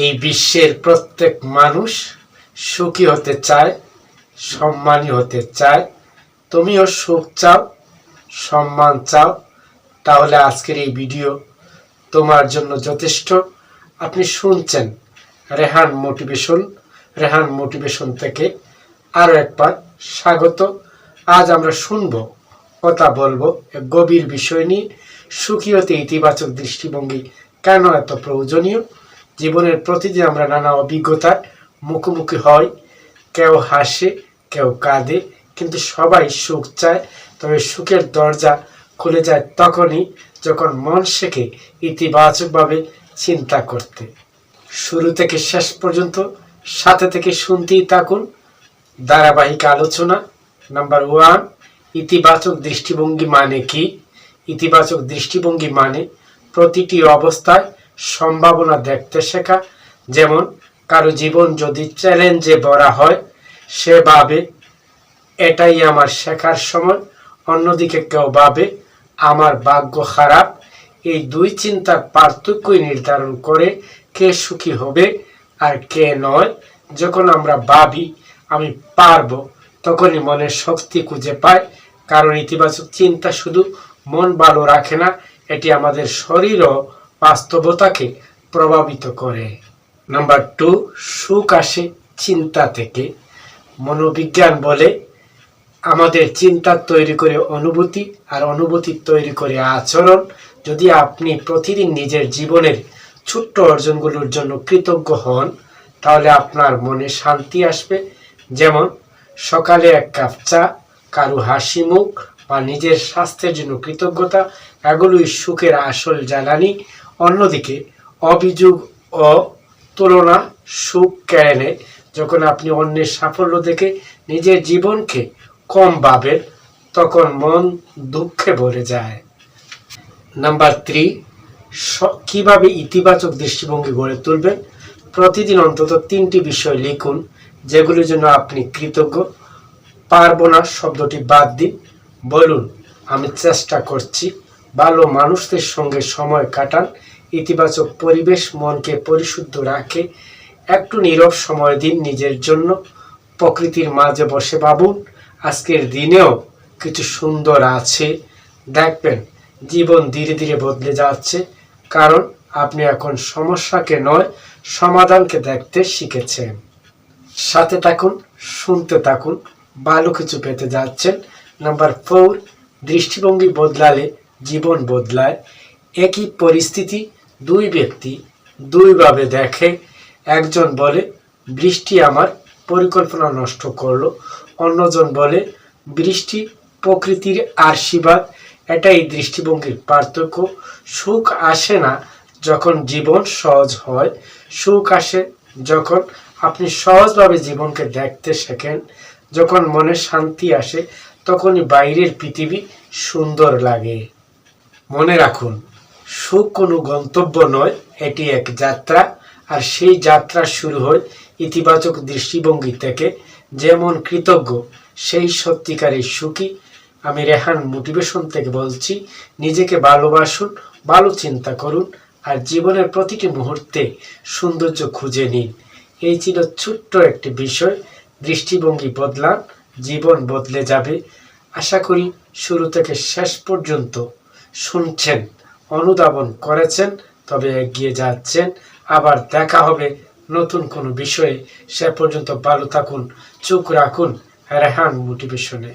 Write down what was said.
এই বিশ্বের প্রত্যেক মানুষ সুখী হতে চায়, সম্মানী হতে চায়। তুমিও সুখ চাও, সম্মান চাও, তাহলে আজকের এই ভিডিও তোমার জন্য যথেষ্ট। আপনি শুনছেন রেহান মোটিভেশন থেকে আরও একবার স্বাগত। আজ আমরা কথা বলবো এক গভীর বিষয় নিয়ে, সুখী হতে ইতিবাচক দৃষ্টিভঙ্গি কেন এত প্রয়োজনীয়। জীবনের প্রতিদিন আমরা নানা অভিজ্ঞতার মুখোমুখি হই, কেউ হাসে, কেউ কাঁদে, কিন্তু সবাই সুখ চায়। তবে সুখের দরজা খুলে যায় তখনই যখন মন শেখে ইতিবাচকভাবে চিন্তা করতে। শুরু থেকে শেষ পর্যন্ত সাথে থেকে শুনতেই থাকুন। ধারাবাহিক আলোচনা। নাম্বার 1, ইতিবাচক দৃষ্টিভঙ্গি মানে কি? ইতিবাচক দৃষ্টিভঙ্গি মানে প্রতিটি অবস্থায় সম্ভাবনা দেখতে শেখা। যেমন কারো জীবন যদি চ্যালেঞ্জে ভরা হয়, সে ভাবে এটাই আমার শেখার সময়। অন্যদিকে কেউ ভাবে আমার ভাগ্য খারাপ। এই দুই চিন্তার পার্থক্যই নির্ধারণ করে কে সুখী হবে আর কে নয়। যখন আমরা ভাবি আমি পারবো, তখনই মনের শক্তি খুঁজে পায়। কারণ ইতিবাচক চিন্তা শুধু মন ভালো রাখে না, এটি আমাদের শরীর ও বাস্তবতাকে প্রভাবিত করে। নাম্বার 2, সুখ আসে চিন্তা থেকে। মনোবিজ্ঞান বলে আমাদের চিন্তা তৈরি করে অনুভূতি, আর অনুভূতি তৈরি করে আচরণ। যদি আপনি প্রতিদিন নিজের জীবনের ছোট্ট অর্জনগুলোর জন্য কৃতজ্ঞ হন, তাহলে আপনার মনে শান্তি আসবে। যেমন সকালে এক কাপ চা, কারো হাসি মুখ বা নিজের স্বাস্থ্যের জন্য কৃতজ্ঞতা, এগুলোই সুখের আসল জ্বালানি। অন্যদিকে অভিযোগ ও তুলনা সুখ কেড়ে নেয়। যখন আপনি অন্যের সাফল্য দেখে নিজের জীবনকে কম ভাবেন, তখন মন দুঃখে ভরে যায়। নাম্বার 3, কিভাবে ইতিবাচক দৃষ্টিভঙ্গি গড়ে তুলবেন। প্রতিদিন অন্তত 3টি বিষয় লিখুন যেগুলির জন্য আপনি কৃতজ্ঞ। পারবো না শব্দটি বাদ দিন, বলুন আমি চেষ্টা করছি। ভালো মানুষদের সঙ্গে সময় কাটান। ইতিবাচক পরিবেশ মনকে পরিশুদ্ধ রাখে। একটু নীরব সময় দিন নিজের জন্য। প্রকৃতির মাঝে বসে ভাবুন আজকের দিনেও কিছু সুন্দর আছে। দেখবেন জীবন ধীরে ধীরে বদলে যাচ্ছে, কারণ আপনি এখন সমস্যাকে নয়, সমাধানকে দেখতে শিখেছেন। সাথে থাকুন, শুনতে থাকুন, ভালো কিছু পেতে যাচ্ছেন। নাম্বার 4, দৃষ্টিভঙ্গি বদলালে জীবন বদলায়। একই পরিস্থিতি দুই ব্যক্তি দুইভাবে দেখে। একজন বলে বৃষ্টি আমার পরিকল্পনা নষ্ট করলো, অন্যজন বলে বৃষ্টি প্রকৃতির আশীর্বাদ। এটাই দৃষ্টিভঙ্গির পার্থক্য। সুখ আসে না যখন জীবন সহজ হয়, সুখ আসে যখন আপনি সহজভাবে জীবনকে দেখতে শেখেন। যখন মনে শান্তি আসে, তখনই বাইরের পৃথিবী সুন্দর লাগে। মনে রাখুন, সুখ কোনো গন্তব্য নয়, এটি এক যাত্রা। আর সেই যাত্রা শুরু হয় ইতিবাচক দৃষ্টিভঙ্গি থেকে। যেমন কৃতজ্ঞ, সেই সত্যিকারের সুখী। আমি রেহান মোটিভেশন থেকে বলছি, নিজেকে ভালোবাসুন, ভালো চিন্তা করুন, আর জীবনের প্রতিটি মুহূর্তে সৌন্দর্য খুঁজে নিন। এই ছিল ছোট্ট একটি বিষয়। দৃষ্টিভঙ্গি বদলান, জীবন বদলে যাবে। আশা করি শুরু থেকে শেষ পর্যন্ত শুনছেন, অনুধাবন করেছেন, তবে এগিয়ে যাচ্ছেন। আবার দেখা হবে নতুন কোনো বিষয়ে। সে পর্যন্ত ভালো থাকুন, চোখ রাখুন রেহান মোটিভেশনে।